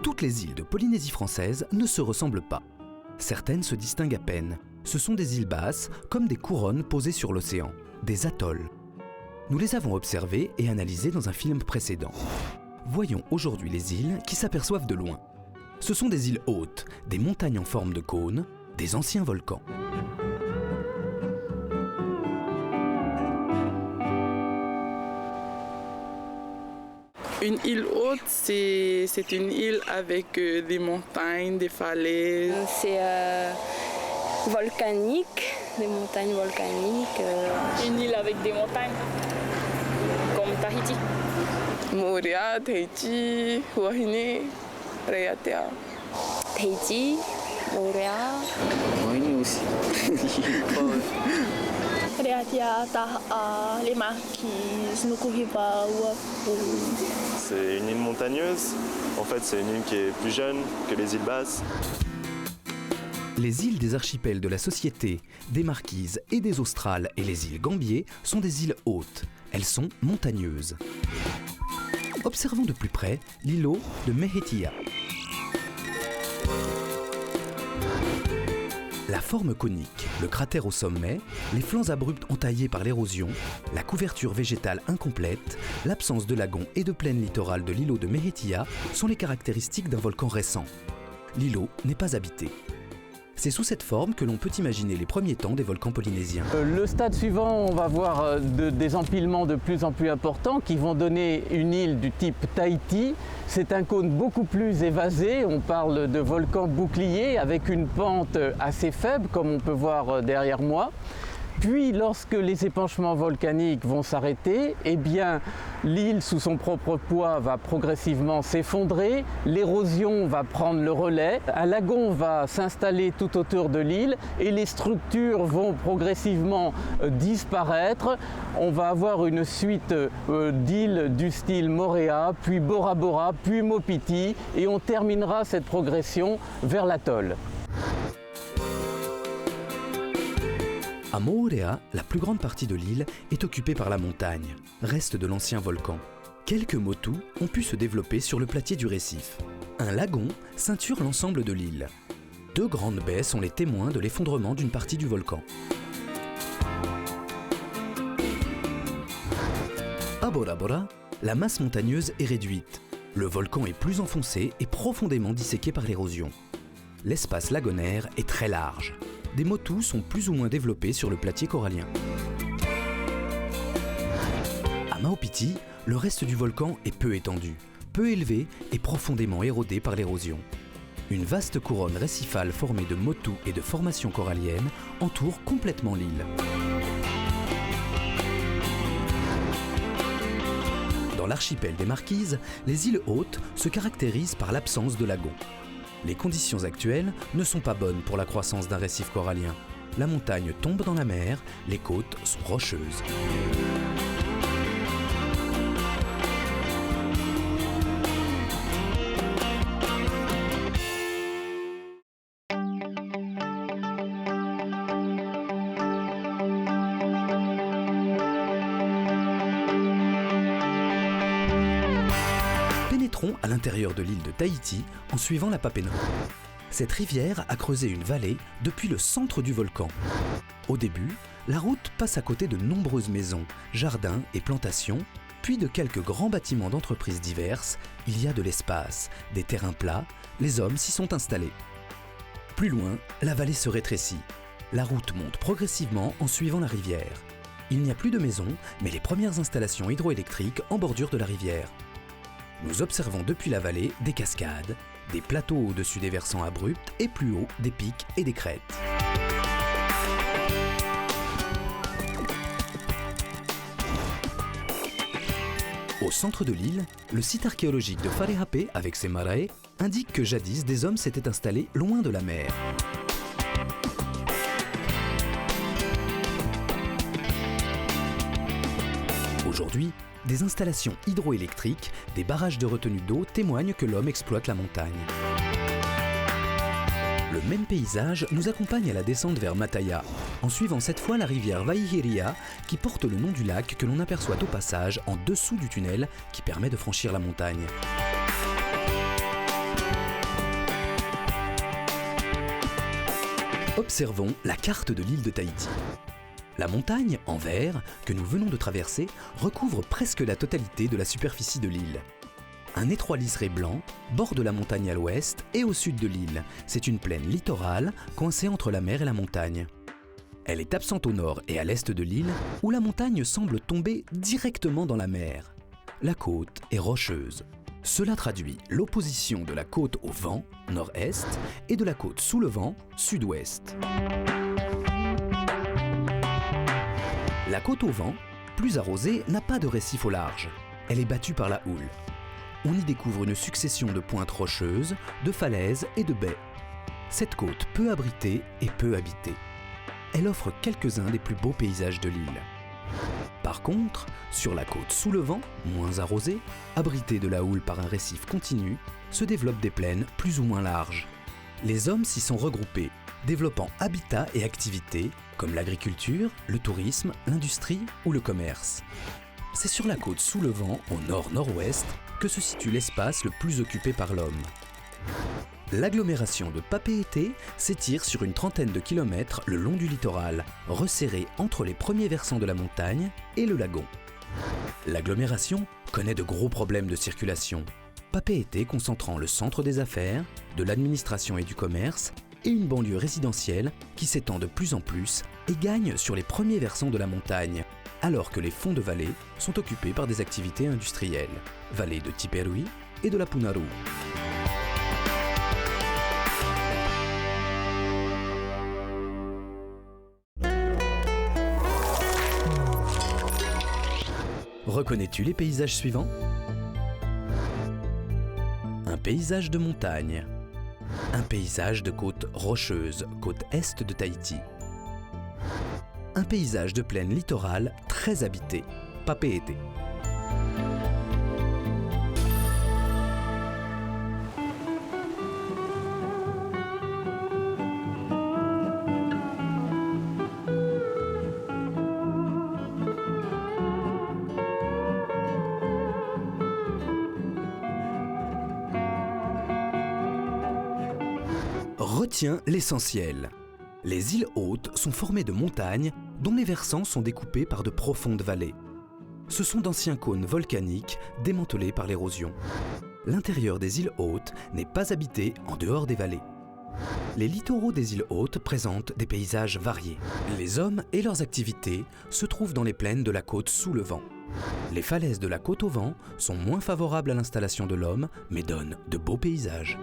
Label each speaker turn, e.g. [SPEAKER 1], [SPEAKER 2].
[SPEAKER 1] Toutes les îles de Polynésie française ne se ressemblent pas. Certaines se distinguent à peine. Ce sont des îles basses, comme des couronnes posées sur l'océan, des atolls. Nous les avons observées et analysées dans un film précédent. Voyons aujourd'hui les îles qui s'aperçoivent de loin. Ce sont des îles hautes, des montagnes en forme de cône, des anciens volcans.
[SPEAKER 2] Une île haute, c'est une île avec des montagnes, des falaises.
[SPEAKER 3] C'est volcanique, des montagnes volcaniques.
[SPEAKER 4] Une île avec des montagnes, comme Tahiti.
[SPEAKER 2] Moorea, Tahiti, Wahine, Raiatea.
[SPEAKER 3] Tahiti, Moorea.
[SPEAKER 5] Wahine aussi.
[SPEAKER 4] Raiatea, Taha, les Marquises, Nukuhiva, Oahu.
[SPEAKER 6] C'est une île montagneuse. En fait, c'est une île qui est plus jeune que les îles basses.
[SPEAKER 1] Les îles des archipels de la Société, des Marquises et des Australes et les îles Gambier sont des îles hautes. Elles sont montagneuses. Observons de plus près l'îlot de Mehetia. La forme conique, le cratère au sommet, les flancs abrupts entaillés par l'érosion, la couverture végétale incomplète, l'absence de lagons et de plaine littorale de l'îlot de Mehetia sont les caractéristiques d'un volcan récent. L'îlot n'est pas habité. C'est sous cette forme que l'on peut imaginer les premiers temps des volcans polynésiens.
[SPEAKER 7] Le stade suivant, on va voir des empilements de plus en plus importants qui vont donner une île du type Tahiti. C'est un cône beaucoup plus évasé, on parle de volcan bouclier avec une pente assez faible comme on peut voir derrière moi. Puis lorsque les épanchements volcaniques vont s'arrêter, eh bien l'île sous son propre poids va progressivement s'effondrer, l'érosion va prendre le relais, un lagon va s'installer tout autour de l'île et les structures vont progressivement disparaître. On va avoir une suite d'îles du style Moorea, puis Bora Bora, puis Maupiti et on terminera cette progression vers l'atoll.
[SPEAKER 1] À Moorea, la plus grande partie de l'île est occupée par la montagne, reste de l'ancien volcan. Quelques motus ont pu se développer sur le platier du récif. Un lagon ceinture l'ensemble de l'île. Deux grandes baies sont les témoins de l'effondrement d'une partie du volcan. À Bora Bora, la masse montagneuse est réduite. Le volcan est plus enfoncé et profondément disséqué par l'érosion. L'espace lagonaire est très large. Des motus sont plus ou moins développés sur le platier corallien. À Maupiti, le reste du volcan est peu étendu, peu élevé et profondément érodé par l'érosion. Une vaste couronne récifale formée de motus et de formations coralliennes entoure complètement l'île. Dans l'archipel des Marquises, les îles hautes se caractérisent par l'absence de lagons. Les conditions actuelles ne sont pas bonnes pour la croissance d'un récif corallien. La montagne tombe dans la mer, les côtes sont rocheuses. Pénétrons à l'intérieur de l'île de Tahiti en suivant la Papenro. Cette rivière a creusé une vallée depuis le centre du volcan. Au début, la route passe à côté de nombreuses maisons, jardins et plantations, puis de quelques grands bâtiments d'entreprises diverses. Il y a de l'espace, des terrains plats, les hommes s'y sont installés. Plus loin, la vallée se rétrécit. La route monte progressivement en suivant la rivière. Il n'y a plus de maisons, mais les premières installations hydroélectriques en bordure de la rivière. Nous observons depuis la vallée des cascades, des plateaux au-dessus des versants abrupts et plus haut des pics et des crêtes. Au centre de l'île, le site archéologique de Wharehape avec ses marae indique que jadis des hommes s'étaient installés loin de la mer. Aujourd'hui, des installations hydroélectriques, des barrages de retenue d'eau témoignent que l'homme exploite la montagne. Le même paysage nous accompagne à la descente vers Mataya, en suivant cette fois la rivière Vaihiria qui porte le nom du lac que l'on aperçoit au passage en dessous du tunnel qui permet de franchir la montagne. Observons la carte de l'île de Tahiti. La montagne, en vert, que nous venons de traverser, recouvre presque la totalité de la superficie de l'île. Un étroit liseré blanc borde la montagne à l'ouest et au sud de l'île. C'est une plaine littorale coincée entre la mer et la montagne. Elle est absente au nord et à l'est de l'île, où la montagne semble tomber directement dans la mer. La côte est rocheuse. Cela traduit l'opposition de la côte au vent, nord-est, et de la côte sous le vent, sud-ouest. La côte au vent, plus arrosée, n'a pas de récif au large. Elle est battue par la houle. On y découvre une succession de pointes rocheuses, de falaises et de baies. Cette côte peu abritée et peu habitée. Elle offre quelques-uns des plus beaux paysages de l'île. Par contre, sur la côte sous le vent, moins arrosée, abritée de la houle par un récif continu, se développent des plaines plus ou moins larges. Les hommes s'y sont regroupés, développant habitats et activités comme l'agriculture, le tourisme, l'industrie ou le commerce. C'est sur la côte sous le vent, au nord-nord-ouest, que se situe l'espace le plus occupé par l'homme. L'agglomération de Papeete s'étire sur une trentaine de kilomètres le long du littoral, resserré entre les premiers versants de la montagne et le lagon. L'agglomération connaît de gros problèmes de circulation. Papeete concentrant le centre des affaires, de l'administration et du commerce, et une banlieue résidentielle qui s'étend de plus en plus et gagne sur les premiers versants de la montagne, alors que les fonds de vallée sont occupés par des activités industrielles, vallée de Tiperui et de la Punaru. Reconnais-tu les paysages suivants? Un paysage de montagne. Un paysage de côte rocheuse, côte est de Tahiti. Un paysage de plaine littorale très habité, Papeete. Retiens l'essentiel. Les îles hautes sont formées de montagnes dont les versants sont découpés par de profondes vallées. Ce sont d'anciens cônes volcaniques démantelés par l'érosion. L'intérieur des îles hautes n'est pas habité en dehors des vallées. Les littoraux des îles hautes présentent des paysages variés. Les hommes et leurs activités se trouvent dans les plaines de la côte sous le vent. Les falaises de la côte au vent sont moins favorables à l'installation de l'homme, mais donnent de beaux paysages.